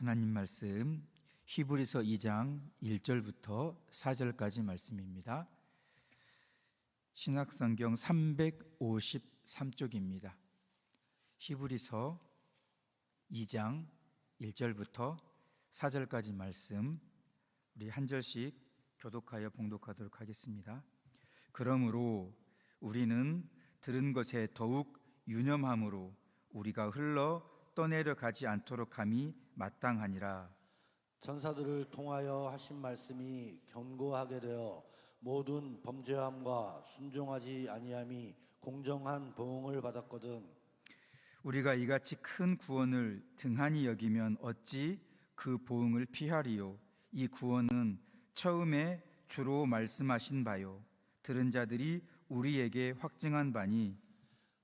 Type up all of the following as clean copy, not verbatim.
하나님 말씀 히브리서 2장 1절부터 4절까지 말씀입니다. 신약성경 353쪽입니다. 히브리서 2장 1절부터 4절까지 말씀 우리 한 절씩 교독하여 봉독하도록 하겠습니다. 그러므로 우리는 들은 것에 더욱 유념함으로 우리가 흘러 떠내려가지 않도록 함이 마땅하니라. 전사들을 통하여 하신 말씀이 견고하게 되어 모든 범죄함과 순종하지 아니함이 공정한 보응을 받았거든. 우리가 이같이 큰 구원을 등한히 여기면 어찌 그 보응을 피하리요. 이 구원은 처음에 주로 말씀하신 바요 들은 자들이 우리에게 확증한 바니,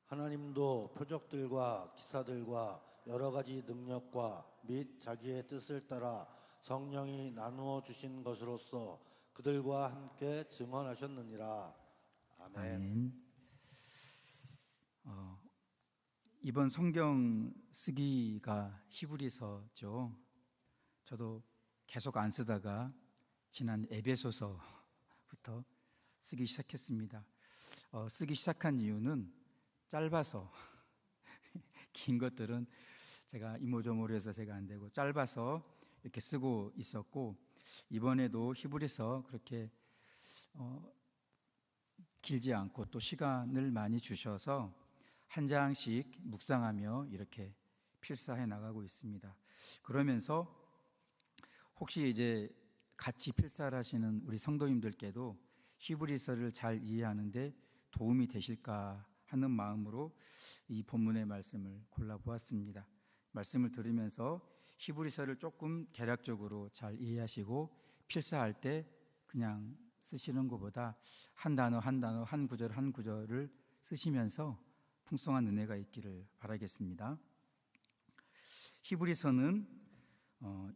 하나님도 표적들과 기사들과 여러 가지 능력과 및 자기의 뜻을 따라 성령이 나누어 주신 것으로서 그들과 함께 증언하셨느니라. 아멘. 이번 성경 쓰기가 히브리서죠. 저도 계속 안 쓰다가 지난 에베소서부터 쓰기 시작했습니다. 쓰기 시작한 이유는 짧아서 긴 것들은 제가 이모저모로 제가 안 되고 짧아서 이렇게 쓰고 있었고, 이번에도 히브리서 그렇게 길지 않고 또 시간을 많이 주셔서 한 장씩 묵상하며 이렇게 필사해 나가고 있습니다. 그러면서 혹시 이제 같이 필사를 하시는 우리 성도님들께도 히브리서를 잘 이해하는데 도움이 되실까 하는 마음으로 이 본문의 말씀을 골라보았습니다. 말씀을 들으면서 히브리서를 조금 개략적으로 잘 이해하시고 필사할 때 그냥 쓰시는 것보다 한 단어 한 단어, 한 구절 한 구절을 쓰시면서 풍성한 은혜가 있기를 바라겠습니다. 히브리서는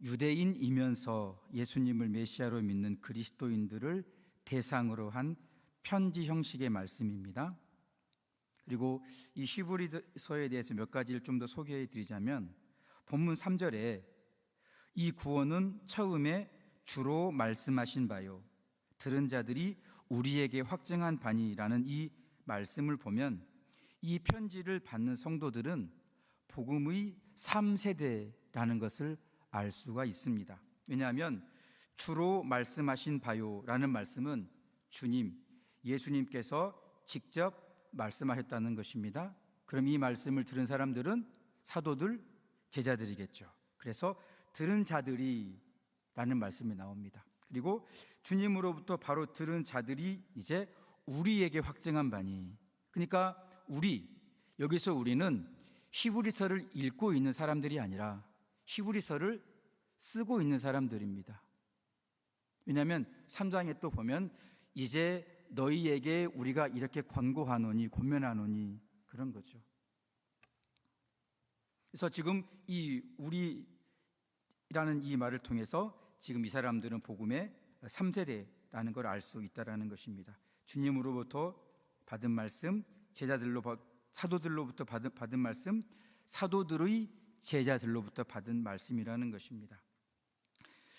유대인이면서 예수님을 메시아로 믿는 그리스도인들을 대상으로 한 편지 형식의 말씀입니다. 그리고 이 히브리서에 대해서 몇 가지를 좀 더 소개해 드리자면, 본문 3절에 이 구원은 처음에 주로 말씀하신 바요 들은 자들이 우리에게 확증한 바니라는 이 말씀을 보면 이 편지를 받는 성도들은 복음의 3세대라는 것을 알 수가 있습니다. 왜냐하면 주로 말씀하신 바요라는 말씀은 주님, 예수님께서 직접 말씀하셨다는 것입니다. 그럼 이 말씀을 들은 사람들은 사도들, 제자들이겠죠. 그래서 들은 자들이 라는 말씀이 나옵니다. 그리고 주님으로부터 바로 들은 자들이 이제 우리에게 확증한 바니, 그러니까 여기서 우리는 히브리서를 읽고 있는 사람들이 아니라 히브리서를 쓰고 있는 사람들입니다. 왜냐하면 3장에 또 보면 이제 너희에게 우리가 이렇게 권고하노니, 권면하노니, 그런 거죠. 그래서 지금 이 우리라는 이 말을 통해서 지금 이 사람들은 복음의 3세대라는 걸 알 수 있다는 것입니다. 주님으로부터 받은 말씀, 사도들로부터 받은 말씀, 사도들의 제자들로부터 받은 말씀이라는 것입니다.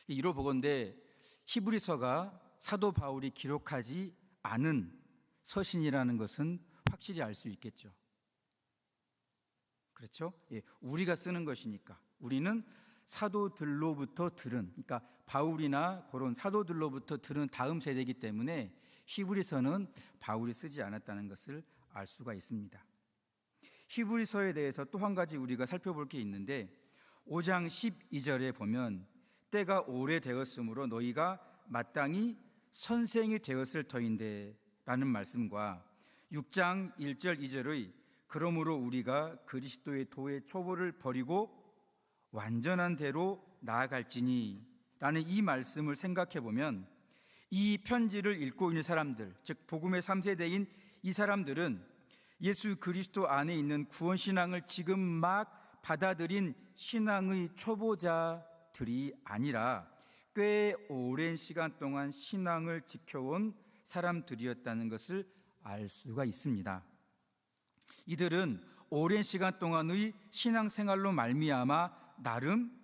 이로 보건대 히브리서가 사도 바울이 기록하지 않은 서신이라는 것은 확실히 알 수 있겠죠. 그렇죠? 예, 우리가 쓰는 것이니까. 우리는 사도들로부터 들은, 그러니까 바울이나 그런 사도들로부터 들은 다음 세대이기 때문에 히브리서는 바울이 쓰지 않았다는 것을 알 수가 있습니다. 히브리서에 대해서 또 한 가지 우리가 살펴볼 게 있는데, 5장 12절에 보면 때가 오래되었으므로 너희가 마땅히 선생이 되었을 터인데 라는 말씀과 6장 1절 2절의 그러므로 우리가 그리스도의 도의 초보를 버리고 완전한 대로 나아갈지니 라는 이 말씀을 생각해 보면 이 편지를 읽고 있는 사람들, 즉 복음의 3세대인 이 사람들은 예수 그리스도 안에 있는 구원신앙을 지금 막 받아들인 신앙의 초보자들이 아니라 꽤 오랜 시간 동안 신앙을 지켜온 사람들이었다는 것을 알 수가 있습니다. 이들은 오랜 시간 동안의 신앙생활로 말미암아 나름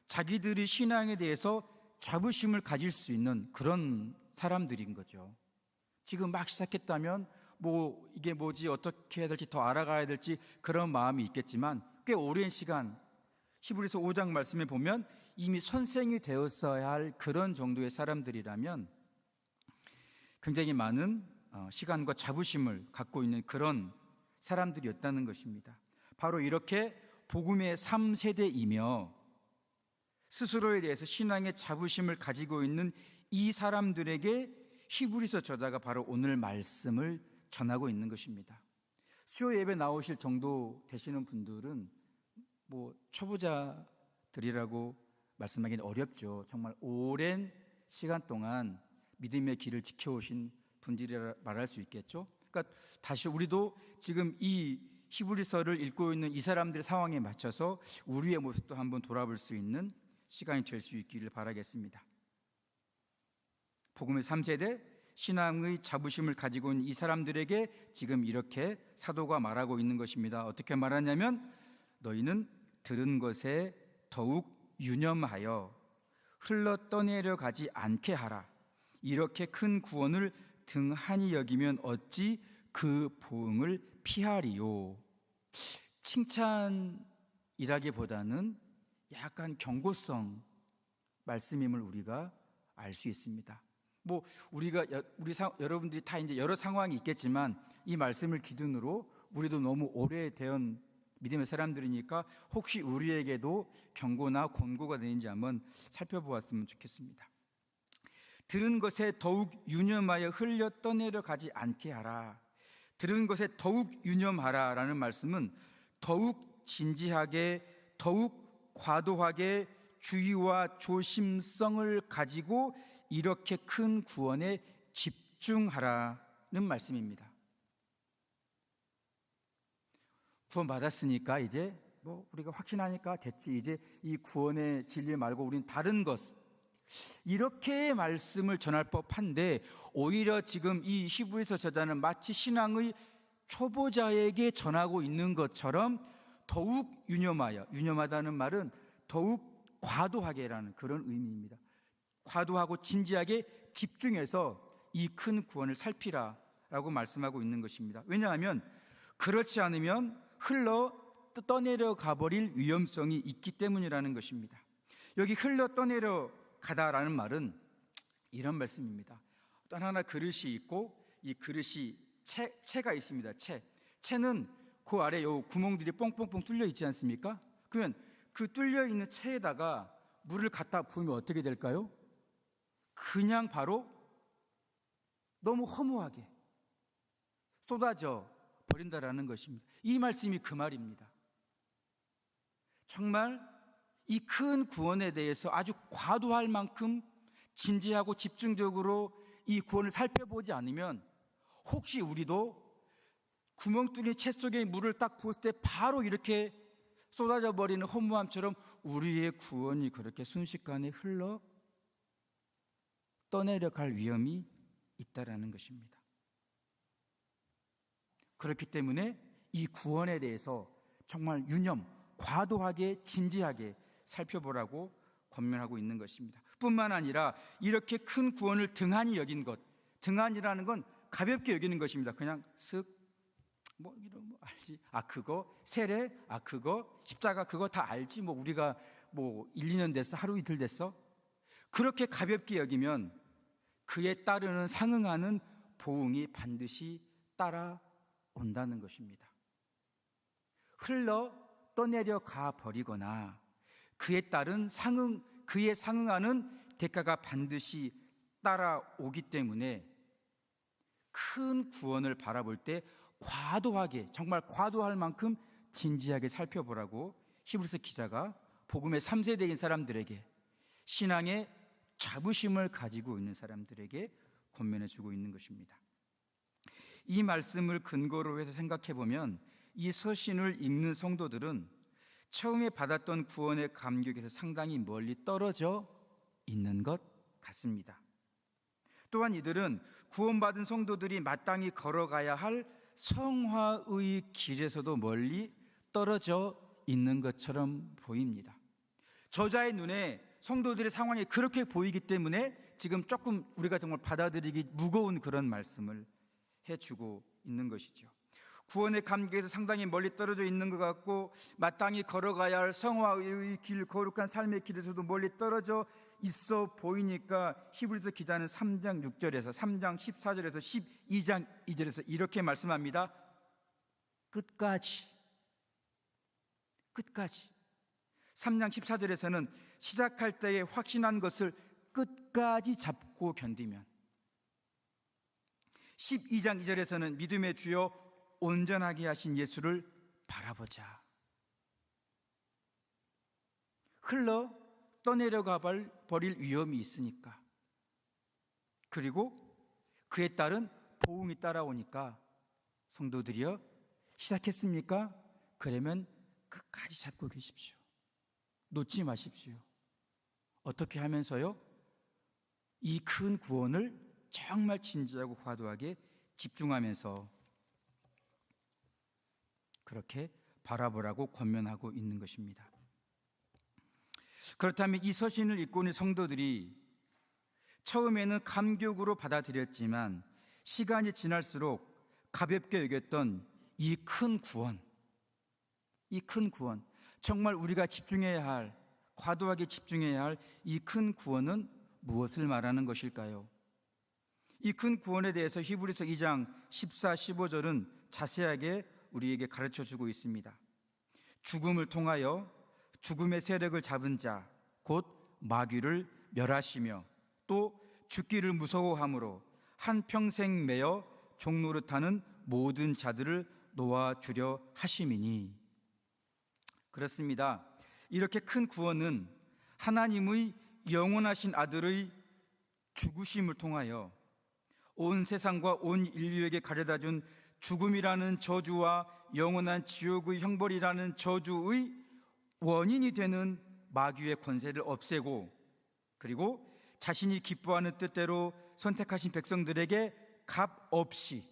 자기들이 신앙에 대해서 자부심을 가질 수 있는 그런 사람들인 거죠. 지금 막 시작했다면 뭐 이게 뭐지, 어떻게 해야 될지 더 알아가야 될지 그런 마음이 있겠지만 꽤 오랜 시간 히브리서 5장 말씀에 보면 이미 선생이 되었어야 할 그런 정도의 사람들이라면 굉장히 많은 시간과 자부심을 갖고 있는 그런 사람들이었다는 것입니다. 바로 이렇게 복음의 3세대이며 스스로에 대해서 신앙의 자부심을 가지고 있는 이 사람들에게 히브리서 저자가 바로 오늘 말씀을 전하고 있는 것입니다. 수요 예배 나오실 정도 되시는 분들은 뭐 초보자들이라고 말씀하기는 어렵죠. 정말 오랜 시간 동안 믿음의 길을 지켜오신 분들이라 말할 수 있겠죠. 그러니까 다시 우리도 지금 이 히브리서를 읽고 있는 이 사람들의 상황에 맞춰서 우리의 모습도 한번 돌아볼 수 있는 시간이 될 수 있기를 바라겠습니다. 복음의 3세대 신앙의 자부심을 가지고 있는 이 사람들에게 지금 이렇게 사도가 말하고 있는 것입니다. 어떻게 말하냐면 너희는 들은 것에 더욱 유념하여 흘러 떠내려 가지 않게 하라. 이렇게 큰 구원을 등한히 여기면 어찌 그 보응을 피하리요. 칭찬이라기보다는 약간 경고성 말씀임을 우리가 알 수 있습니다. 뭐 여러분들이 다 이제 여러 상황이 있겠지만 이 말씀을 기준으로 우리도 너무 오래된 믿음의 사람들이니까 혹시 우리에게도 경고나 권고가 되는지 한번 살펴보았으면 좋겠습니다. 들은 것에 더욱 유념하여 흘려 떠내려 가지 않게 하라. 들은 것에 더욱 유념하라 라는 말씀은 더욱 진지하게, 더욱 과도하게 주의와 조심성을 가지고 이렇게 큰 구원에 집중하라는 말씀입니다. 구원 받았으니까 이제 뭐 우리가 확신하니까 됐지, 이제 이 구원의 진리 말고 우린 다른 것, 이렇게 말씀을 전할 법한데 오히려 지금 이 히브리서 저자는 마치 신앙의 초보자에게 전하고 있는 것처럼 더욱 유념하여, 유념하다는 말은 더욱 과도하게라는 그런 의미입니다. 과도하고 진지하게 집중해서 이 큰 구원을 살피라라고 말씀하고 있는 것입니다. 왜냐하면 그렇지 않으면 흘러 떠내려 가버릴 위험성이 있기 때문이라는 것입니다. 여기 흘러 떠내려 가다라는 말은 이런 말씀입니다. 또 하나 그릇이 있고 이 그릇이 채가 있습니다. 채는 그 아래 요 구멍들이 뽕뽕뽕 뚫려 있지 않습니까? 그러면 그 뚫려 있는 채에다가 물을 갖다 부으면 어떻게 될까요? 그냥 바로 너무 허무하게 쏟아져 버린다라는 것입니다. 이 말씀이 그 말입니다. 정말 이 큰 구원에 대해서 아주 과도할 만큼 진지하고 집중적으로 이 구원을 살펴보지 않으면 혹시 우리도 구멍 뚫린 채 속에 물을 딱 부었을 때 바로 이렇게 쏟아져 버리는 허무함처럼 우리의 구원이 그렇게 순식간에 흘러 떠내려 갈 위험이 있다라는 것입니다. 그렇기 때문에 이 구원에 대해서 정말 유념, 과도하게 진지하게 살펴보라고 권면하고 있는 것입니다. 뿐만 아니라 이렇게 큰 구원을 등한히 여긴 것, 등한이라는 건 가볍게 여기는 것입니다. 그냥 쓱 뭐 이런 뭐 알지? 그거 세례, 그거 십자가, 그거 다 알지? 뭐 우리가 뭐 1, 2년 됐어, 하루 이틀 됐어? 그렇게 가볍게 여기면 그에 따르는 상응하는 보응이 반드시 따라온다는 것입니다. 흘러 떠내려 가 버리거나 그에 따른 그에 상응하는 대가가 반드시 따라오기 때문에 큰 구원을 바라볼 때 과도하게, 정말 과도할 만큼 진지하게 살펴보라고 히브리서 기자가 복음의 3세대인 사람들에게, 신앙의 자부심을 가지고 있는 사람들에게 권면해 주고 있는 것입니다. 이 말씀을 근거로 해서 생각해 보면 이 서신을 읽는 성도들은 처음에 받았던 구원의 감격에서 상당히 멀리 떨어져 있는 것 같습니다. 또한 이들은 구원받은 성도들이 마땅히 걸어가야 할 성화의 길에서도 멀리 떨어져 있는 것처럼 보입니다. 저자의 눈에 성도들의 상황이 그렇게 보이기 때문에 지금 조금 우리가 정말 받아들이기 무거운 그런 말씀을 해주고 있는 것이죠. 구원의 감격에서 상당히 멀리 떨어져 있는 것 같고 마땅히 걸어가야 할 성화의 길, 거룩한 삶의 길에서도 멀리 떨어져 있어 보이니까 히브리서 기자는 3장 6절에서 3장 14절에서 12장 2절에서 이렇게 말씀합니다. 끝까지 3장 14절에서는 시작할 때에 확신한 것을 끝까지 잡고 견디면, 12장 2절에서는 믿음의 주여 온전하게 하신 예수를 바라보자. 흘러 떠내려가 버릴 위험이 있으니까. 그리고 그에 따른 보응이 따라오니까 성도들이여 시작했습니까? 그러면 끝까지 잡고 계십시오. 놓지 마십시오. 어떻게 하면서요? 이 큰 구원을 정말 진지하고 과도하게 집중하면서 그렇게 바라보라고 권면하고 있는 것입니다. 그렇다면 이 서신을 읽고 있는 성도들이 처음에는 감격으로 받아들였지만 시간이 지날수록 가볍게 여겼던 이 큰 구원, 정말 우리가 집중해야 할, 과도하게 집중해야 할 이 큰 구원은 무엇을 말하는 것일까요? 이 큰 구원에 대해서 히브리서 2장 14, 15절은 자세하게 우리에게 가르쳐주고 있습니다. 죽음을 통하여 죽음의 세력을 잡은 자, 곧 마귀를 멸하시며 또 죽기를 무서워함으로 한평생 매여 종노릇하는 모든 자들을 놓아주려 하심이니. 그렇습니다. 이렇게 큰 구원은 하나님의 영원하신 아들의 죽으심을 통하여 온 세상과 온 인류에게 가져다준 죽음이라는 저주와 영원한 지옥의 형벌이라는 저주의 원인이 되는 마귀의 권세를 없애고, 그리고 자신이 기뻐하는 뜻대로 선택하신 백성들에게 값 없이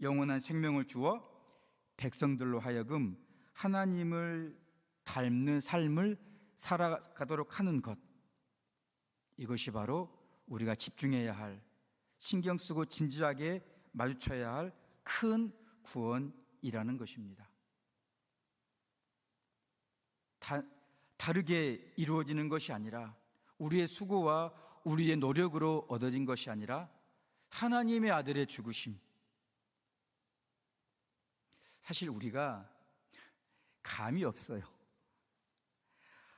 영원한 생명을 주어 백성들로 하여금 하나님을 닮는 삶을 살아가도록 하는 것, 이것이 바로 우리가 집중해야 할, 신경 쓰고 진지하게 마주쳐야 할 큰 구원이라는 것입니다. 다르게 이루어지는 것이 아니라, 우리의 수고와 우리의 노력으로 얻어진 것이 아니라 하나님의 아들의 죽으심. 사실 우리가 감이 없어요.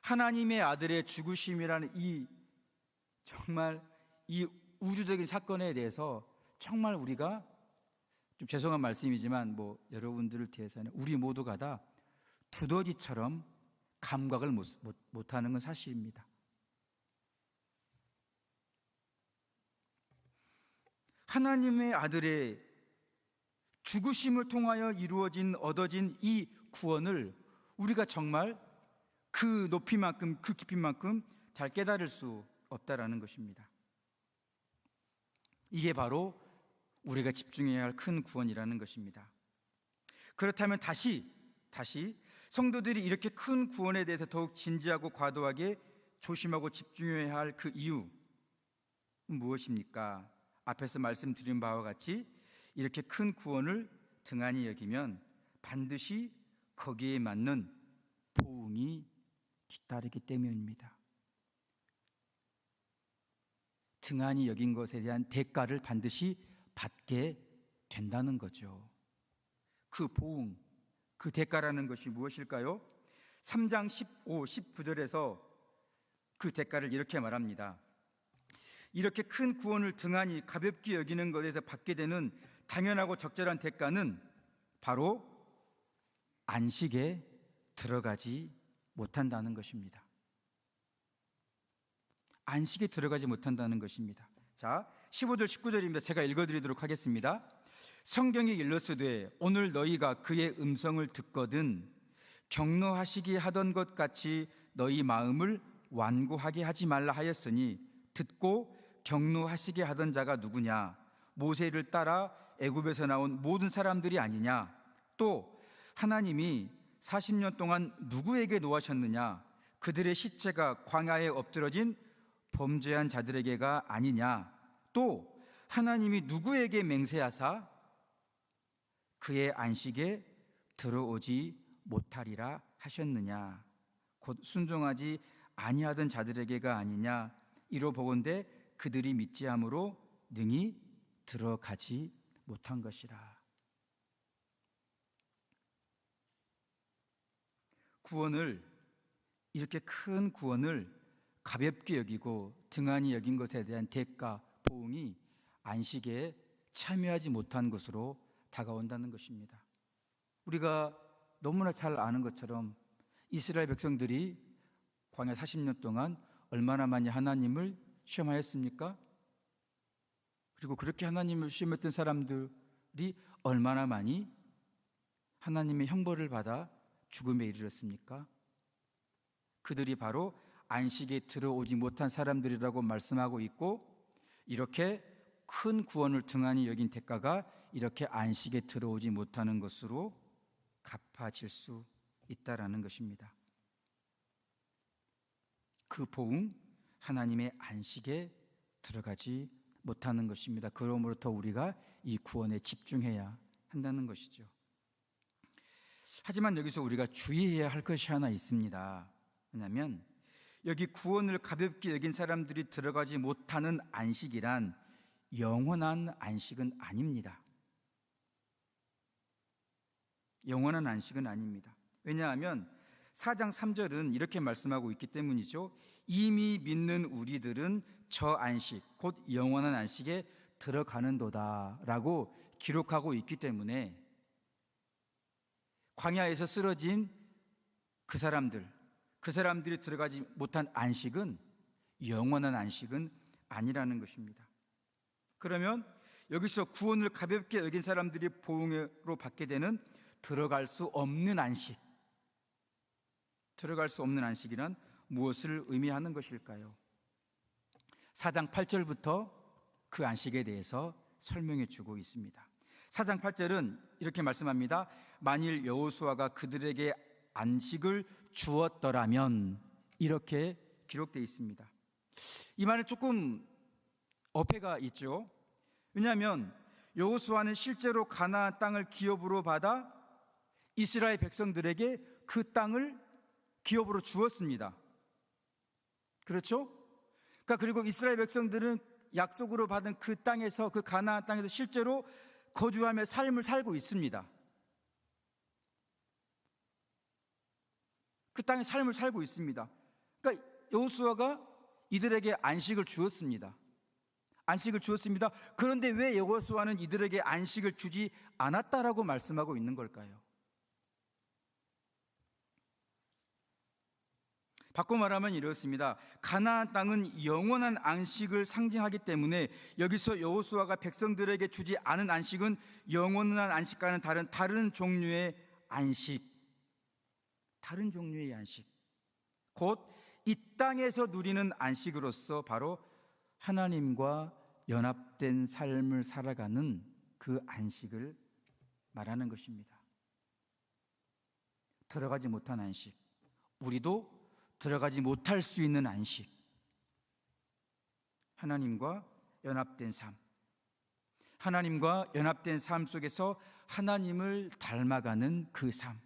하나님의 아들의 죽으심이라는 정말 이 우주적인 사건에 대해서 정말 우리가, 좀 죄송한 말씀이지만 여러분들을 대해서는 우리 모두가 다 두더지처럼 감각을 못하는 건 사실입니다. 하나님의 아들의 죽으심을 통하여 얻어진 이 구원을 우리가 정말 그 높이만큼, 그 깊이만큼 잘 깨달을 수 없다라는 것입니다. 이게 바로 우리가 집중해야 할 큰 구원이라는 것입니다. 그렇다면 다시 성도들이 이렇게 큰 구원에 대해서 더욱 진지하고 과도하게 조심하고 집중해야 할 그 이유 무엇입니까? 앞에서 말씀드린 바와 같이 이렇게 큰 구원을 등한히 여기면 반드시 거기에 맞는 보응이 뒤따르기 때문입니다. 등한히 여긴 것에 대한 대가를 반드시 받게 된다는 거죠. 그 보응, 그 대가라는 것이 무엇일까요? 3장 15, 19절에서 그 대가를 이렇게 말합니다. 이렇게 큰 구원을 등한히 가볍게 여기는 것에서 받게 되는 당연하고 적절한 대가는 바로 안식에 들어가지 못한다는 것입니다. 안식에 들어가지 못한다는 것입니다. 자, 15절 19절입니다. 제가 읽어드리도록 하겠습니다. 성경에 일렀으되 오늘 너희가 그의 음성을 듣거든 격노하시게 하던 것 같이 너희 마음을 완고하게 하지 말라 하였으니 듣고 격노하시게 하던 자가 누구냐? 모세를 따라 애굽에서 나온 모든 사람들이 아니냐? 또 하나님이 40년 동안 누구에게 노하셨느냐? 그들의 시체가 광야에 엎드러진 범죄한 자들에게가 아니냐? 또 하나님이 누구에게 맹세하사 그의 안식에 들어오지 못하리라 하셨느냐? 곧 순종하지 아니하던 자들에게가 아니냐? 이로 보건대 그들이 믿지 함으로 능히 들어가지 못한 것이라. 구원을, 이렇게 큰 구원을 가볍게 여기고 등한히 여긴 것에 대한 대가, 보응이 안식에 참여하지 못한 것으로 다가온다는 것입니다. 우리가 너무나 잘 아는 것처럼 이스라엘 백성들이 광야 40년 동안 얼마나 많이 하나님을 시험하였습니까? 그리고 그렇게 하나님을 시험했던 사람들이 얼마나 많이 하나님의 형벌을 받아 죽음에 이르렀습니까? 그들이 바로 안식에 들어오지 못한 사람들이라고 말씀하고 있고, 이렇게 큰 구원을 등한히 여긴 대가가 이렇게 안식에 들어오지 못하는 것으로 갚아질 수 있다라는 것입니다. 그 보응, 하나님의 안식에 들어가지 못하는 것입니다. 그러므로 더 우리가 이 구원에 집중해야 한다는 것이죠. 하지만 여기서 우리가 주의해야 할 것이 하나 있습니다. 왜냐하면 여기 구원을 가볍게 여긴 사람들이 들어가지 못하는 안식이란 영원한 안식은 아닙니다. 영원한 안식은 아닙니다. 왜냐하면 4장 3절은 이렇게 말씀하고 있기 때문이죠. 이미 믿는 우리들은 저 안식, 곧 영원한 안식에 들어가는도다 라고 기록하고 있기 때문에 광야에서 쓰러진 그 사람들이 들어가지 못한 안식은 영원한 안식은 아니라는 것입니다. 그러면 여기서 구원을 가볍게 여긴 사람들이 보응으로 받게 되는 들어갈 수 없는 안식, 들어갈 수 없는 안식이란 무엇을 의미하는 것일까요? 4장 8절부터 그 안식에 대해서 설명해 주고 있습니다. 4장 8절은 이렇게 말씀합니다. 만일 여호수아가 그들에게 안식을 주었더라면, 이렇게 기록되어 있습니다. 이 말은 조금 어폐가 있죠. 왜냐하면 여호수아는 실제로 가나안 땅을 기업으로 받아 이스라엘 백성들에게 그 땅을 기업으로 주었습니다. 그렇죠? 그리고 이스라엘 백성들은 약속으로 받은 그 땅에서, 그 가나안 땅에서 실제로 거주하며 삶을 살고 있습니다. 그 땅에 삶을 살고 있습니다. 그러니까 여호수아가 이들에게 안식을 주었습니다. 안식을 주었습니다. 그런데 왜 여호수아는 이들에게 안식을 주지 않았다라고 말씀하고 있는 걸까요? 바꿔 말하면 이렇습니다. 가나안 땅은 영원한 안식을 상징하기 때문에 여기서 여호수아가 백성들에게 주지 않은 안식은 영원한 안식과는 다른 종류의 안식, 다른 종류의 안식, 곧 이 땅에서 누리는 안식으로서 바로 하나님과 연합된 삶을 살아가는 그 안식을 말하는 것입니다. 들어가지 못한 안식, 우리도 들어가지 못할 수 있는 안식, 하나님과 연합된 삶, 하나님과 연합된 삶 속에서 하나님을 닮아가는 그 삶,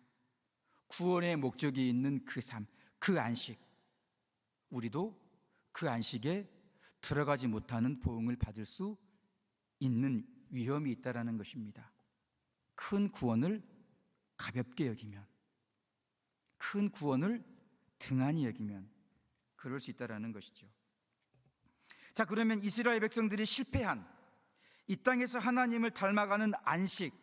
구원의 목적이 있는 그 삶, 그 안식, 우리도 그 안식에 들어가지 못하는 보응을 받을 수 있는 위험이 있다라는 것입니다. 큰 구원을 가볍게 여기면, 큰 구원을 등한히 여기면 그럴 수 있다라는 것이죠. 자, 그러면 이스라엘 백성들이 실패한 이 땅에서 하나님을 닮아가는 안식,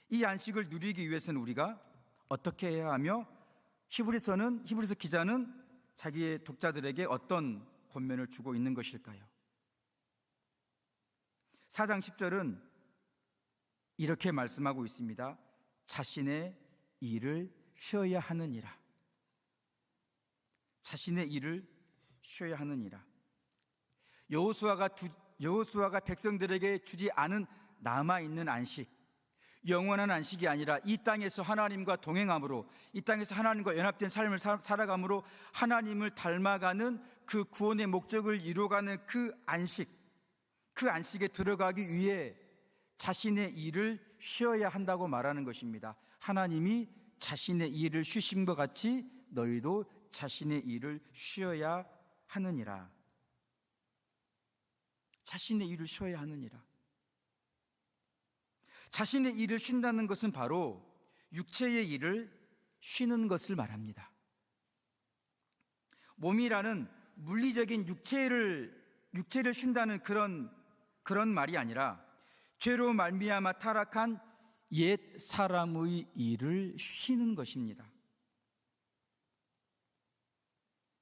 이 안식을 누리기 위해서는 우리가 어떻게 해야 하며, 히브리서 기자는 자기의 독자들에게 어떤 권면을 주고 있는 것일까요? 4장 10절은 이렇게 말씀하고 있습니다. 자신의 일을 쉬어야 하느니라. 자신의 일을 쉬어야 하느니라. 여호수아가 백성들에게 주지 않은 남아있는 안식, 영원한 안식이 아니라 이 땅에서 하나님과 동행함으로, 이 땅에서 하나님과 연합된 삶을 살아감으로 하나님을 닮아가는 그 구원의 목적을 이루어가는 그 안식에 들어가기 위해 자신의 일을 쉬어야 한다고 말하는 것입니다. 하나님이 자신의 일을 쉬심과 같이 너희도 자신의 일을 쉬어야 하느니라. 자신의 일을 쉬어야 하느니라. 자신의 일을 쉰다는 것은 바로 육체의 일을 쉬는 것을 말합니다. 몸이라는 물리적인 육체를 쉰다는 그런 말이 아니라 죄로 말미암아 타락한 옛 사람의 일을 쉬는 것입니다.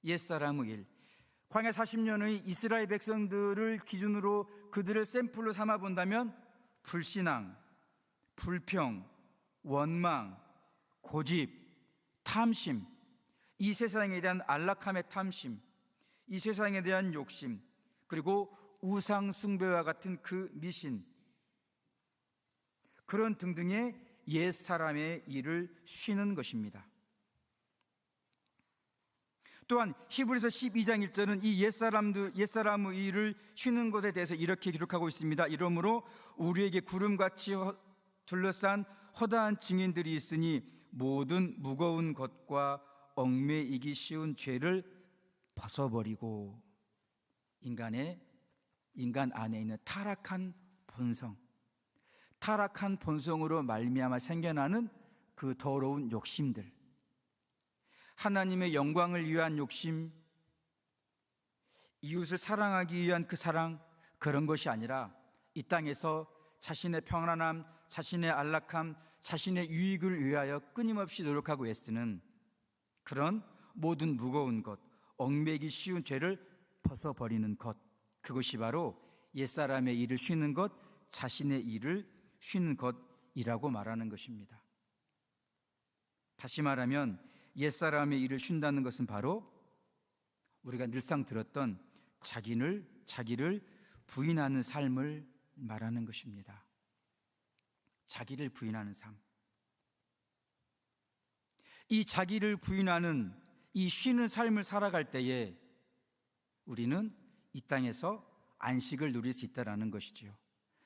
옛 사람의 일. 광야 40년의 이스라엘 백성들을 기준으로 그들을 샘플로 삼아 본다면 불신앙, 불평, 원망, 고집, 탐심, 이 세상에 대한 안락함의 탐심, 이 세상에 대한 욕심, 그리고 우상 숭배와 같은 그 미신, 그런 등등의 옛 사람의 일을 쉬는 것입니다. 또한 히브리서 12장 1절은 이 옛사람의 일을 쉬는 것에 대해서 이렇게 기록하고 있습니다. 이러므로 우리에게 구름같이 둘러싼 허다한 증인들이 있으니 모든 무거운 것과 얽매이기 쉬운 죄를 벗어버리고, 인간 안에 있는 타락한 본성으로 말미암아 생겨나는 그 더러운 욕심들, 하나님의 영광을 위한 욕심, 이웃을 사랑하기 위한 그 사랑, 그런 것이 아니라 이 땅에서 자신의 평안함, 자신의 안락함, 자신의 유익을 위하여 끊임없이 노력하고 애쓰는 그런 모든 무거운 것, 얽매기 쉬운 죄를 벗어버리는 것, 그것이 바로 옛사람의 일을 쉬는 것, 자신의 일을 쉬는 것이라고 말하는 것입니다. 다시 말하면 옛사람의 일을 쉰다는 것은 바로 우리가 늘상 들었던 자기를 부인하는 삶을 말하는 것입니다. 자기를 부인하는 삶. 이 자기를 부인하는 이 쉬는 삶을 살아갈 때에 우리는 이 땅에서 안식을 누릴 수 있다는 것이지요.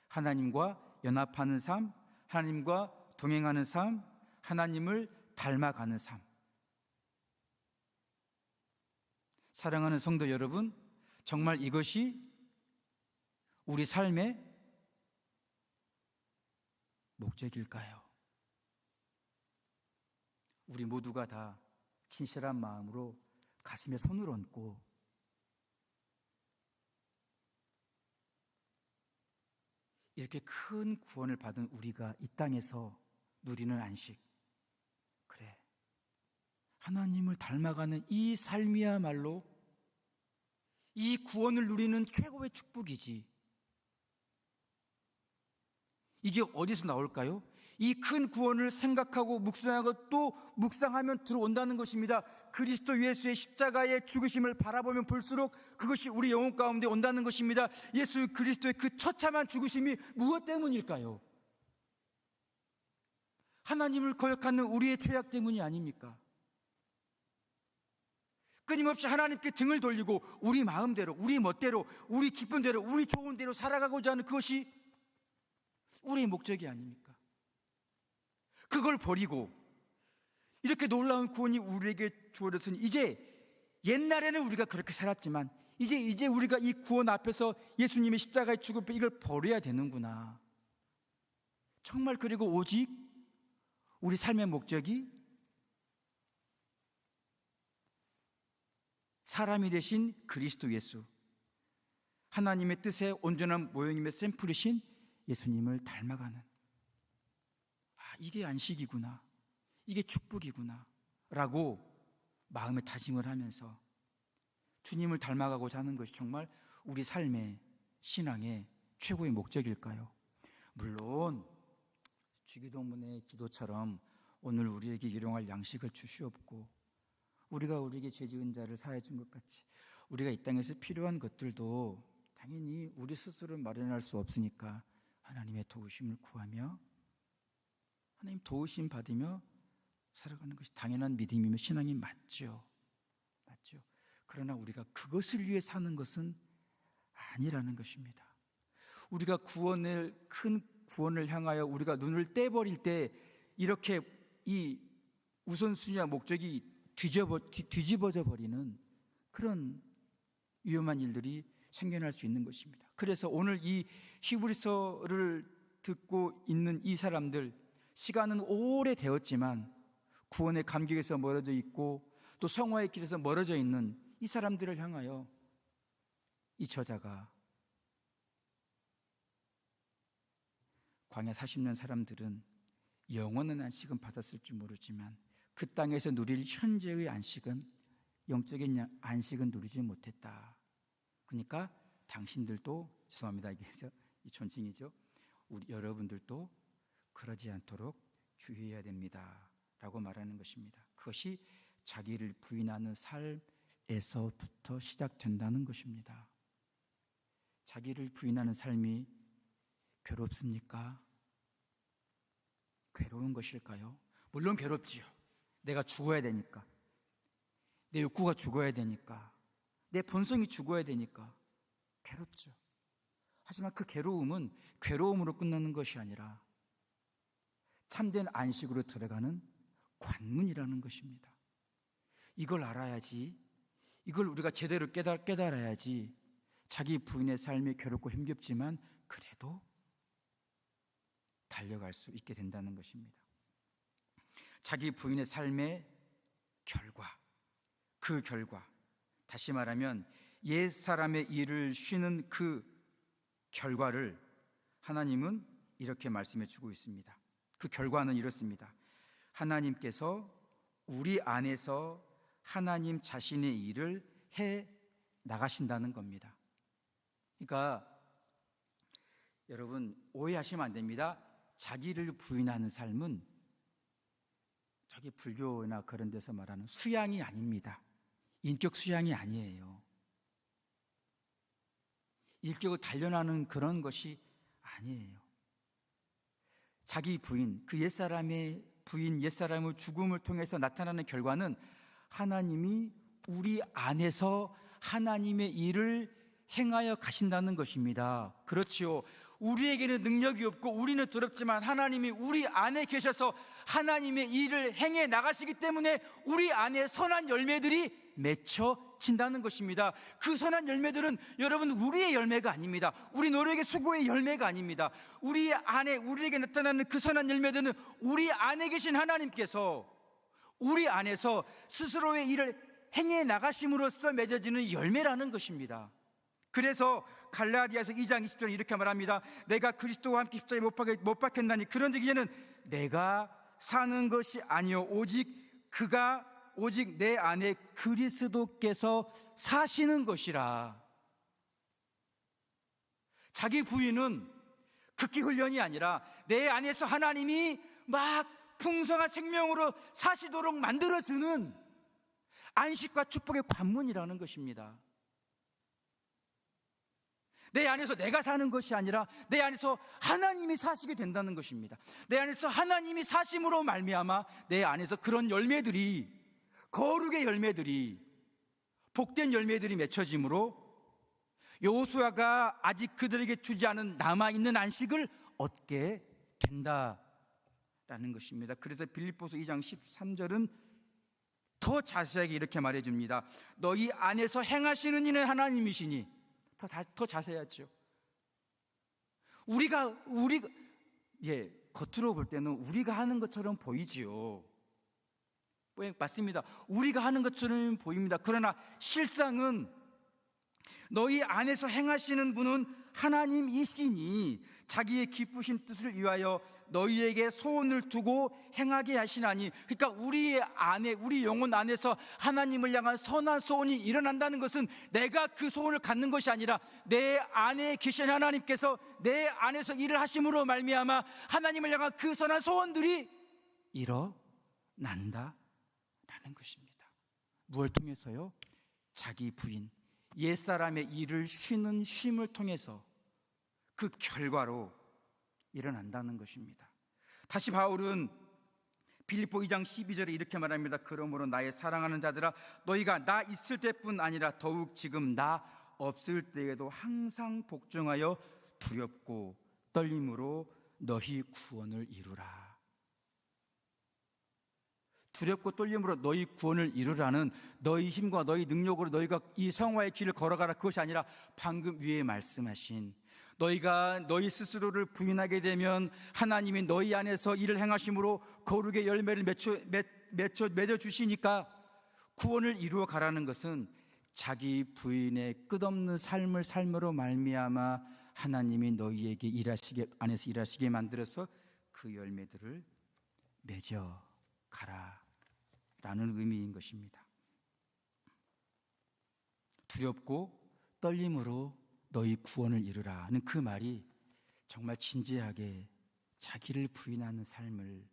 하나님과 연합하는 삶, 하나님과 동행하는 삶, 하나님을 닮아가는 삶. 사랑하는 성도 여러분, 정말 이것이 우리 삶의 목적일까요? 우리 모두가 다 진실한 마음으로 가슴에 손을 얹고 이렇게 큰 구원을 받은 우리가 이 땅에서 누리는 안식, 그래, 하나님을 닮아가는 이 삶이야말로 이 구원을 누리는 최고의 축복이지. 이게 어디서 나올까요? 이 큰 구원을 생각하고 묵상하고 또 묵상하면 들어온다는 것입니다. 그리스도 예수의 십자가의 죽으심을 바라보면 볼수록 그것이 우리 영혼 가운데 온다는 것입니다. 예수 그리스도의 그 처참한 죽으심이 무엇 때문일까요? 하나님을 거역하는 우리의 죄악 때문이 아닙니까? 끊임없이 하나님께 등을 돌리고 우리 마음대로, 우리 멋대로, 우리 기쁜 대로, 우리 좋은 대로 살아가고자 하는 그것이 우리의 목적이 아닙니까? 그걸 버리고 이렇게 놀라운 구원이 우리에게 주어졌으니 이제, 옛날에는 우리가 그렇게 살았지만 이제 우리가 이 구원 앞에서 예수님의 십자가의 죽음 이걸 버려야 되는구나. 정말, 그리고 오직 우리 삶의 목적이 사람이 되신 그리스도 예수, 하나님의 뜻의 온전한 모형임의 샘플이신 예수님을 닮아가는, 이게 안식이구나, 이게 축복이구나 라고 마음에 다짐을 하면서 주님을 닮아가고자 하는 것이 정말 우리 삶의 신앙의 최고의 목적일까요? 물론 주기도문의 기도처럼 오늘 우리에게 일용할 양식을 주시옵고 우리가 우리에게 죄 지은 자를 사하여 준 것 같이 우리가 이 땅에서 필요한 것들도 당연히 우리 스스로 마련할 수 없으니까 하나님의 도우심을 구하며 하나님 도우심 받으며 살아가는 것이 당연한 믿음이며 신앙이 맞죠. 맞죠. 그러나 우리가 그것을 위해 사는 것은 아니라는 것입니다. 우리가 큰 구원을 향하여 우리가 눈을 떼버릴 때 이렇게 이 우선순위와 목적이 뒤집어져 버리는 그런 위험한 일들이 생겨날 수 있는 것입니다. 그래서 오늘 이 히브리서를 듣고 있는 이 사람들, 시간은 오래 되었지만 구원의 감격에서 멀어져 있고 또 성화의 길에서 멀어져 있는 이 사람들을 향하여 이 저자가 광야 40년 사람들은 영원한 안식은 받았을지 모르지만 그 땅에서 누릴 현재의 안식은, 영적인 안식은 누리지 못했다. 그러니까 당신들도, 죄송합니다, 이게서 이 존칭이죠, 우리 여러분들도 그러지 않도록 주의해야 됩니다 라고 말하는 것입니다. 그것이 자기를 부인하는 삶에서부터 시작된다는 것입니다. 자기를 부인하는 삶이 괴롭습니까? 괴로운 것일까요? 물론 괴롭지요. 내가 죽어야 되니까, 내 욕구가 죽어야 되니까, 내 본성이 죽어야 되니까 괴롭죠. 하지만 그 괴로움은 괴로움으로 끝나는 것이 아니라 참된 안식으로 들어가는 관문이라는 것입니다. 이걸 알아야지, 이걸 우리가 제대로 깨달아야지 자기 부인의 삶이 괴롭고 힘겹지만 그래도 달려갈 수 있게 된다는 것입니다. 자기 부인의 삶의 결과, 그 결과, 다시 말하면 옛사람의 일을 쉬는 그 결과를 하나님은 이렇게 말씀해 주고 있습니다. 그 결과는 이렇습니다. 하나님께서 우리 안에서 하나님 자신의 일을 해 나가신다는 겁니다. 그러니까 여러분 오해하시면 안 됩니다. 자기를 부인하는 삶은 자기 불교나 그런 데서 말하는 수양이 아닙니다. 인격 수양이 아니에요. 인격을 단련하는 그런 것이 아니에요. 자기 부인, 그 옛사람의 부인, 옛사람의 죽음을 통해서 나타나는 결과는 하나님이 우리 안에서 하나님의 일을 행하여 가신다는 것입니다. 그렇지요. 우리에게는 능력이 없고 우리는 두렵지만 하나님이 우리 안에 계셔서 하나님의 일을 행해 나가시기 때문에 우리 안에 선한 열매들이 맺혀진다는 것입니다. 그 선한 열매들은 여러분 우리의 열매가 아닙니다. 우리 노력의 수고의 열매가 아닙니다. 우리 안에 우리에게 나타나는 그 선한 열매들은 우리 안에 계신 하나님께서 우리 안에서 스스로의 일을 행해 나가심으로써 맺어지는 열매라는 것입니다. 그래서 갈라디아서 2장 20절에 이렇게 말합니다. 내가 그리스도와 함께 십자가에 못 박혔나니 그런즉 이제는 내가 사는 것이 아니요 오직 내 안에 그리스도께서 사시는 것이라. 자기 부인은 극기 훈련이 아니라 내 안에서 하나님이 막 풍성한 생명으로 사시도록 만들어주는 안식과 축복의 관문이라는 것입니다. 내 안에서 내가 사는 것이 아니라 내 안에서 하나님이 사시게 된다는 것입니다. 내 안에서 하나님이 사심으로 말미암아 내 안에서 그런 열매들이, 거룩의 열매들이, 복된 열매들이 맺혀짐으로 여호수아가 아직 그들에게 주지 않은 남아있는 안식을 얻게 된다라는 것입니다. 그래서 빌립보서 2장 13절은 더 자세하게 이렇게 말해줍니다. 너희 안에서 행하시는 이는 하나님이시니. 더 자세하죠. 우리가 겉으로 볼 때는 우리가 하는 것처럼 보이지요. 맞습니다. 우리가 하는 것처럼 보입니다. 그러나 실상은 너희 안에서 행하시는 분은 하나님이시니 자기의 기쁘신 뜻을 위하여 너희에게 소원을 두고 행하게 하시나니. 그러니까 우리 안에, 우리 영혼 안에서 하나님을 향한 선한 소원이 일어난다는 것은 내가 그 소원을 갖는 것이 아니라 내 안에 계신 하나님께서 내 안에서 일을 하심으로 말미암아 하나님을 향한 그 선한 소원들이 일어난다라는 것입니다. 무엇을 통해서요? 자기 부인, 옛사람의 일을 쉬는 쉼을 통해서 그 결과로 일어난다는 것입니다. 다시 바울은 빌립보 2장 12절에 이렇게 말합니다. 그러므로 나의 사랑하는 자들아, 너희가 나 있을 때뿐 아니라 더욱 지금 나 없을 때에도 항상 복종하여 두렵고 떨림으로 너희 구원을 이루라. 두렵고 떨림으로 너희 구원을 이루라는 너희 힘과 너희 능력으로 너희가 이 성화의 길을 걸어가라, 그것이 아니라 방금 위에 말씀하신 너희가 너희 스스로를 부인하게 되면 하나님이 너희 안에서 일을 행하심으로 거룩의 열매를 맺어주시니까 구원을 이루어 가라는 것은 자기 부인의 끝없는 삶을 삶으로 말미암아 하나님이 너희에게 안에서 일하시게 만들어서 그 열매들을 맺어 가라라는 의미인 것입니다. 두렵고 떨림으로 너희 구원을 이루라는 그 말이 정말 진지하게 자기를 부인하는 삶을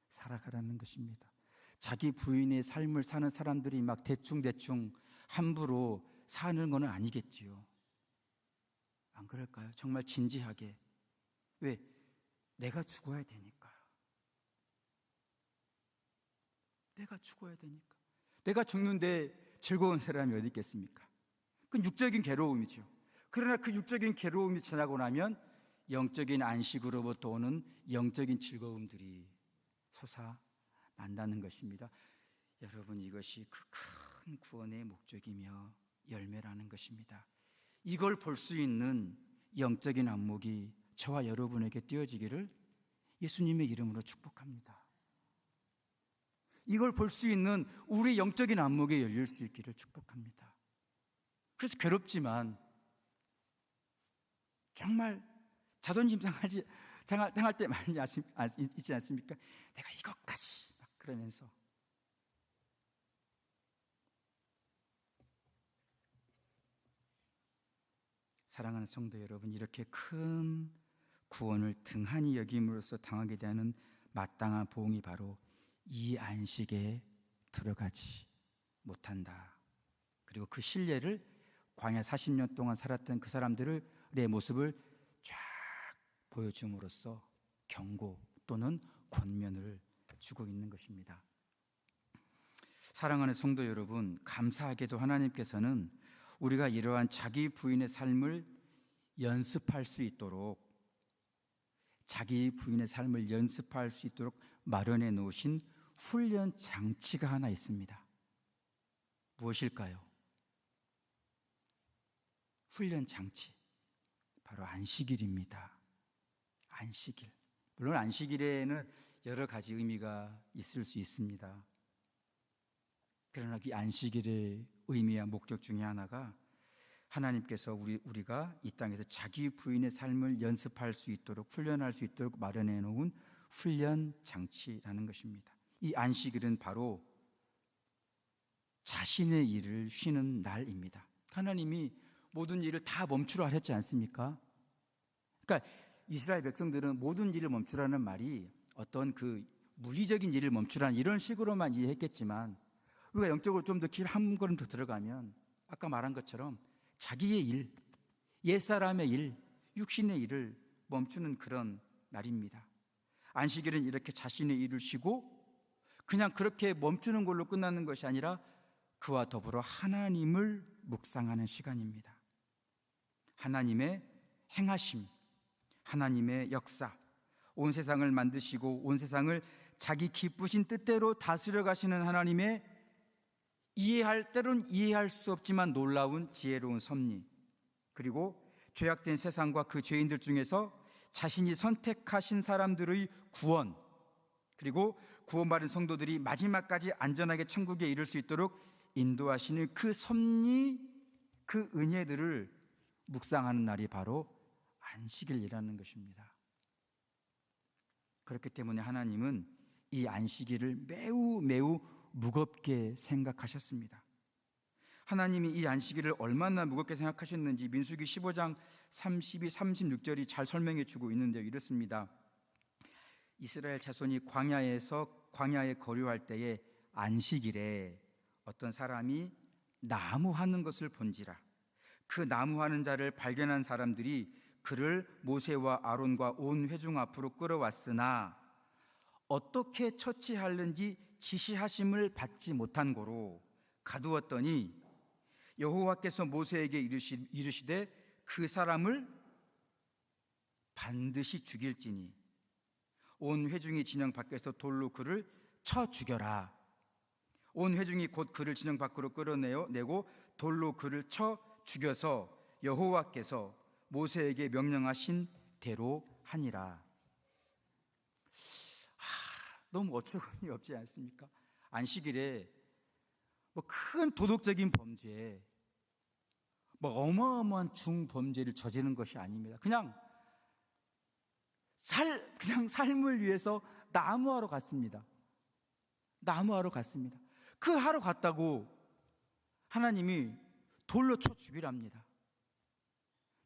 살아가라는 것입니다. 자기 부인의 삶을 사는 사람들이 막 대충 함부로 사는 건 아니겠지요. 안 그럴까요? 정말 진지하게. 왜? 내가 죽어야 되니까요. 내가 죽어야 되니까. 내가 죽는데 즐거운 사람이 어디 있겠습니까? 그건 육적인 괴로움이죠. 그러나 그 육적인 괴로움이 지나고 나면 영적인 안식으로부터 오는 영적인 즐거움들이 솟아난다는 것입니다. 여러분, 이것이 그 큰 구원의 목적이며 열매라는 것입니다. 이걸 볼 수 있는 영적인 안목이 저와 여러분에게 띄어지기를 예수님의 이름으로 축복합니다. 이걸 볼 수 있는 우리 영적인 안목이 열릴 수 있기를 축복합니다. 그래서 괴롭지만 정말 자존심 상할 때 많이 있지 않습니까? 내가 이것까지 막 그러면서 사랑하는 성도 여러분, 이렇게 큰 구원을 등한히 여김으로써 당하게 되는 마땅한 보응이 바로 이 안식에 들어가지 못한다. 그리고 그 신뢰를 광야 40년 동안 살았던 그 사람들의 모습을 쫙 보여줌으로써 경고 또는 권면을 주고 있는 것입니다. 사랑하는 성도 여러분, 감사하게도 하나님께서는 우리가 이러한 자기 부인의 삶을 연습할 수 있도록 마련해 놓으신 훈련 장치가 하나 있습니다. 무엇일까요? 훈련 장치, 바로 안식일입니다. 안식일. 물론 안식일에는 여러 가지 의미가 있을 수 있습니다. 그러나 이 안식일의 의미와 목적 중에 하나가 하나님께서 우리가 이 땅에서 자기 부인의 삶을 연습할 수 있도록, 훈련할 수 있도록 마련해 놓은 훈련 장치라는 것입니다. 이 안식일은 바로 자신의 일을 쉬는 날입니다. 하나님이 모든 일을 다 멈추라 하셨지 않습니까? 그러니까 이스라엘 백성들은 모든 일을 멈추라는 말이 어떤 그 물리적인 일을 멈추라는 이런 식으로만 이해했겠지만, 우리가 영적으로 좀 더 한 걸음 더 들어가면 아까 말한 것처럼 자기의 일, 옛사람의 일, 육신의 일을 멈추는 그런 날입니다. 안식일은 이렇게 자신의 일을 쉬고 그냥 그렇게 멈추는 걸로 끝나는 것이 아니라 그와 더불어 하나님을 묵상하는 시간입니다. 하나님의 행하심, 하나님의 역사, 온 세상을 만드시고 온 세상을 자기 기쁘신 뜻대로 다스려 가시는 하나님의 때론 이해할 수 없지만 놀라운 지혜로운 섭리, 그리고 죄악된 세상과 그 죄인들 중에서 자신이 선택하신 사람들의 구원, 그리고 구원받은 성도들이 마지막까지 안전하게 천국에 이를 수 있도록 인도하시는 그 섭리, 그 은혜들을 묵상하는 날이 바로 안식일이라는 것입니다. 그렇기 때문에 하나님은 이 안식일을 매우 무겁게 생각하셨습니다. 하나님이 이 안식일을 얼마나 무겁게 생각하셨는지 민수기 15장 32, 36절이 잘 설명해 주고 있는데요. 이렇습니다. 이스라엘 자손이 광야에 거류할 때에 안식일에 어떤 사람이 나무하는 것을 본지라. 그 나무하는 자를 발견한 사람들이 그를 모세와 아론과 온 회중 앞으로 끌어왔으나 어떻게 처치하는지 지시하심을 받지 못한 고로 가두었더니 여호와께서 모세에게 이르시되 그 사람을 반드시 죽일지니 온 회중이 진영 밖에서 돌로 그를 쳐 죽여라. 온 회중이 곧 그를 진영 밖으로 끌어내고 돌로 그를 쳐 죽여서 여호와께서 모세에게 명령하신 대로 하니라. 너무 어처구니 없지 않습니까? 안식일에 뭐 큰 도덕적인 범죄, 뭐 어마어마한 중범죄를 저지른 것이 아닙니다. 그냥 삶을 위해서 나무하러 갔습니다. 나무하러 갔습니다. 그 하러 갔다고 하나님이 돌로 쳐 죽이랍니다.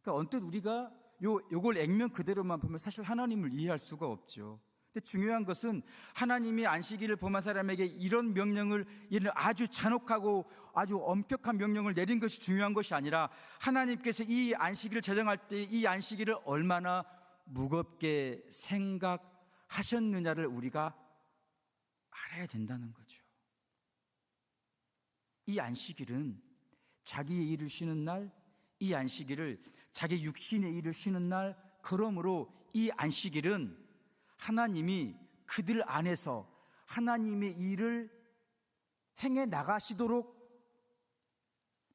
그러니까 언뜻 우리가 요걸 액면 그대로만 보면 사실 하나님을 이해할 수가 없죠. 근데 중요한 것은 하나님이 안식일을 범한 사람에게 이런 명령을, 이런 아주 잔혹하고 아주 엄격한 명령을 내린 것이 중요한 것이 아니라 하나님께서 이 안식일을 제정할 때 이 안식일을 얼마나 무겁게 생각하셨느냐를 우리가 알아야 된다는 거죠. 이 안식일은 자기의 일을 쉬는 날, 이 안식일을 자기 육신의 일을 쉬는 날, 그러므로 이 안식일은 하나님이 그들 안에서 하나님의 일을 행해 나가시도록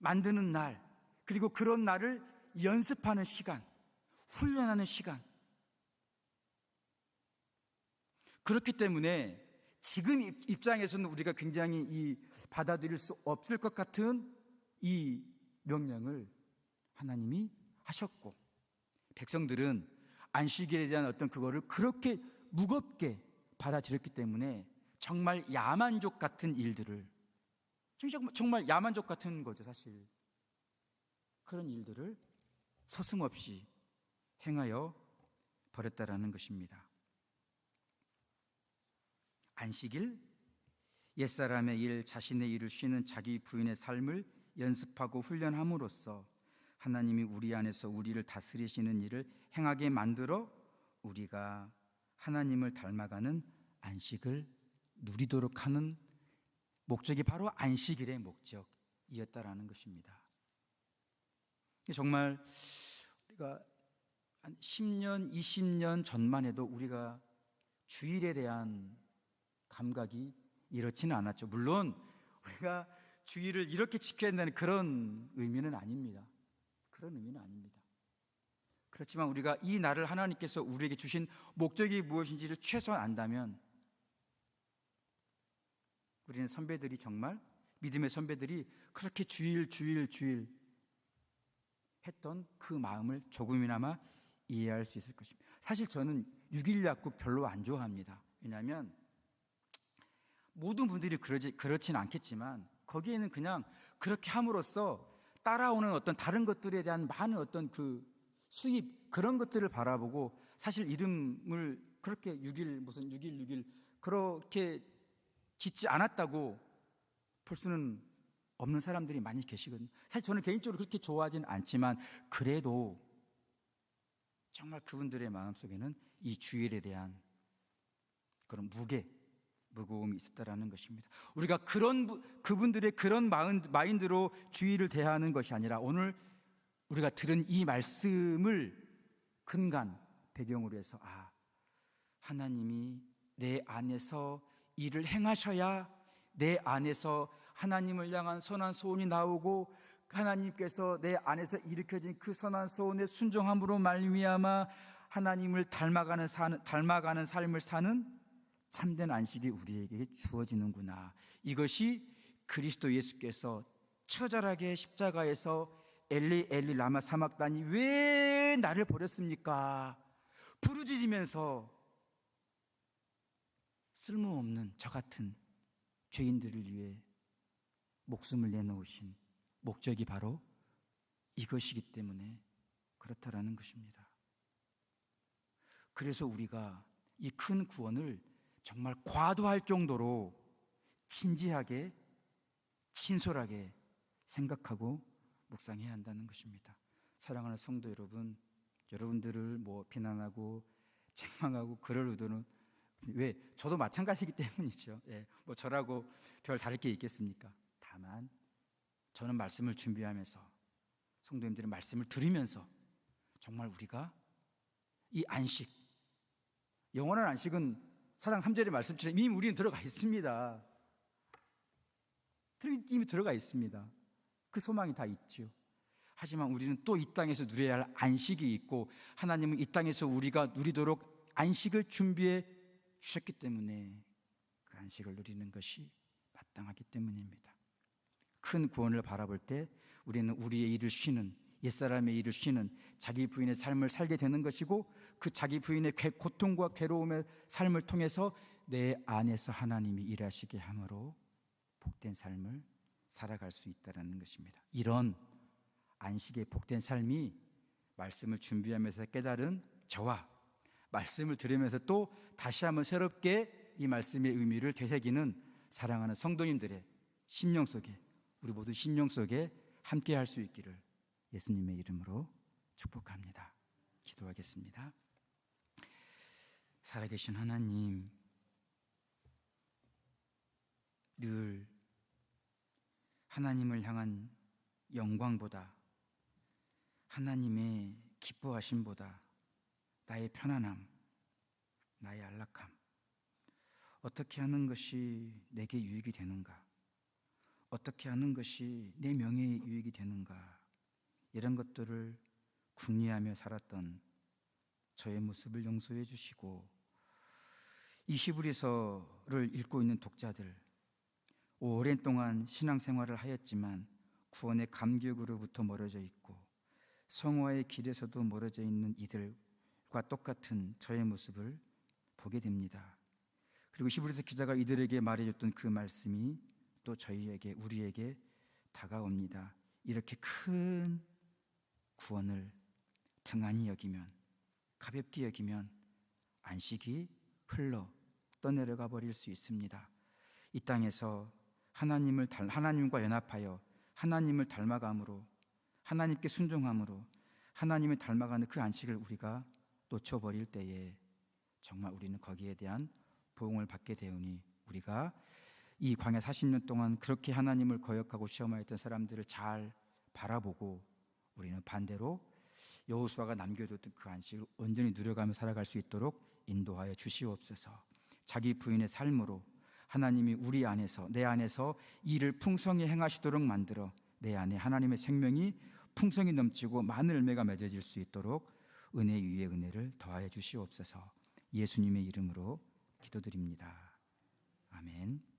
만드는 날, 그리고 그런 날을 연습하는 시간, 훈련하는 시간. 그렇기 때문에 지금 입장에서는 우리가 굉장히 받아들일 수 없을 것 같은 이 명령을 하나님이 하셨고, 백성들은 안식일에 대한 어떤 그거를 그렇게 무겁게 받아들였기 때문에 정말 야만족 같은 일들을, 정말 야만족 같은 거죠, 사실. 그런 일들을 서슴없이 행하여 버렸다라는 것입니다. 안식일, 옛사람의 일, 자신의 일을 쉬는 자기 부인의 삶을 연습하고 훈련함으로써 하나님이 우리 안에서 우리를 다스리시는 일을 행하게 만들어 우리가 하나님을 닮아가는 안식을 누리도록 하는 목적이 바로 안식일의 목적이었다라는 것입니다. 정말 우리가 한 10년, 20년 전만 해도 우리가 주일에 대한 감각이 이렇지는 않았죠. 물론 우리가 주일을 이렇게 지켜야 한다는 그런 의미는 아닙니다. 그런 의미는 아닙니다. 그렇지만 우리가 이 날을 하나님께서 우리에게 주신 목적이 무엇인지를 최소한 안다면, 우리는 선배들이, 정말 믿음의 선배들이 그렇게 주일 했던 그 마음을 조금이나마 이해할 수 있을 것입니다. 사실 저는 6일 약국 별로 안 좋아합니다. 왜냐하면 모든 분들이 그렇지는 않겠지만 거기에는 그냥 그렇게 함으로써 따라오는 어떤 다른 것들에 대한 많은 어떤 그 수입, 그런 것들을 바라보고 사실 이름을 그렇게 6일 그렇게 짓지 않았다고 볼 수는 없는 사람들이 많이 계시거든요. 사실 저는 개인적으로 그렇게 좋아하지는 않지만 그래도 정말 그분들의 마음속에는 이 주일에 대한 그런 무거움이 있었다라는 것입니다. 우리가 그분들의 그런 마인드로 주일을 대하는 것이 아니라 오늘 우리가 들은 이 말씀을 근간 배경으로 해서 하나님이 내 안에서 일을 행하셔야 내 안에서 하나님을 향한 선한 소원이 나오고 하나님께서 내 안에서 일으켜진 그 선한 소원의 순종함으로 말미암아 하나님을 닮아가는 삶을 사는 참된 안식이 우리에게 주어지는구나. 이것이 그리스도 예수께서 처절하게 십자가에서 엘리 엘리 라마 사막다니 왜 나를 버렸습니까? 부르짖으면서 쓸모없는 저 같은 죄인들을 위해 목숨을 내놓으신 목적이 바로 이것이기 때문에 그렇다라는 것입니다. 그래서 우리가 이 큰 구원을 정말 과도할 정도로 진지하게, 진솔하게 생각하고 묵상해야 한다는 것입니다. 사랑하는 성도 여러분, 여러분들을 비난하고 책망하고 그럴 의도는 왜? 저도 마찬가지이기 때문이죠. 예, 뭐 저라고 별 다를 게 있겠습니까? 다만 저는 말씀을 준비하면서 성도님들의 말씀을 들으면서 정말 우리가 이 안식, 영원한 안식은 사장 3절의 말씀처럼 이미 우리는 들어가 있습니다. 이미 들어가 있습니다. 그 소망이 다 있죠. 하지만 우리는 또 이 땅에서 누려야 할 안식이 있고 하나님은 이 땅에서 우리가 누리도록 안식을 준비해 주셨기 때문에 그 안식을 누리는 것이 마땅하기 때문입니다. 큰 구원을 바라볼 때 우리는 우리의 일을 쉬는, 옛사람의 일을 쉬는 자기 부인의 삶을 살게 되는 것이고 그 자기 부인의 고통과 괴로움의 삶을 통해서 내 안에서 하나님이 일하시게 함으로 복된 삶을 살아갈 수 있다는 것입니다. 이런 안식의 복된 삶이 말씀을 준비하면서 깨달은 저와 말씀을 들으면서 또 다시 한번 새롭게 이 말씀의 의미를 되새기는 사랑하는 성도님들의 심령 속에, 우리 모두 심령 속에 함께 할 수 있기를 예수님의 이름으로 축복합니다. 기도하겠습니다. 살아계신 하나님, 늘 하나님을 향한 영광보다 하나님의 기뻐하심보다 나의 편안함, 나의 안락함, 어떻게 하는 것이 내게 유익이 되는가, 어떻게 하는 것이 내 명예에 유익이 되는가, 이런 것들을 궁리하며 살았던 저의 모습을 용서해 주시고 이 히브리서를 읽고 있는 독자들, 오랜 동안 신앙생활을 하였지만 구원의 감격으로부터 멀어져 있고 성화의 길에서도 멀어져 있는 이들과 똑같은 저의 모습을 보게 됩니다. 그리고 히브리서 기자가 이들에게 말해줬던 그 말씀이 또 저희에게, 우리에게 다가옵니다. 이렇게 큰 구원을 등한히 여기면, 가볍게 여기면 안식이 흘러 떠내려가 버릴 수 있습니다. 이 땅에서 하나님과 연합하여 하나님을 닮아감으로, 하나님께 순종함으로 하나님을 닮아가는 그 안식을 우리가 놓쳐버릴 때에 정말 우리는 거기에 대한 보응을 받게 되오니, 우리가 이 광야 40년 동안 그렇게 하나님을 거역하고 시험하였던 사람들을 잘 바라보고 우리는 반대로 여호수아가 남겨뒀던 그 안식을 온전히 누려가며 살아갈 수 있도록 인도하여 주시옵소서. 자기 부인의 삶으로 하나님이 우리 안에서, 내 안에서 이를 풍성히 행하시도록 만들어 내 안에 하나님의 생명이 풍성히 넘치고 많은 열매가 맺어질 수 있도록 은혜 위에 은혜를 더하여 주시옵소서. 예수님의 이름으로 기도드립니다. 아멘.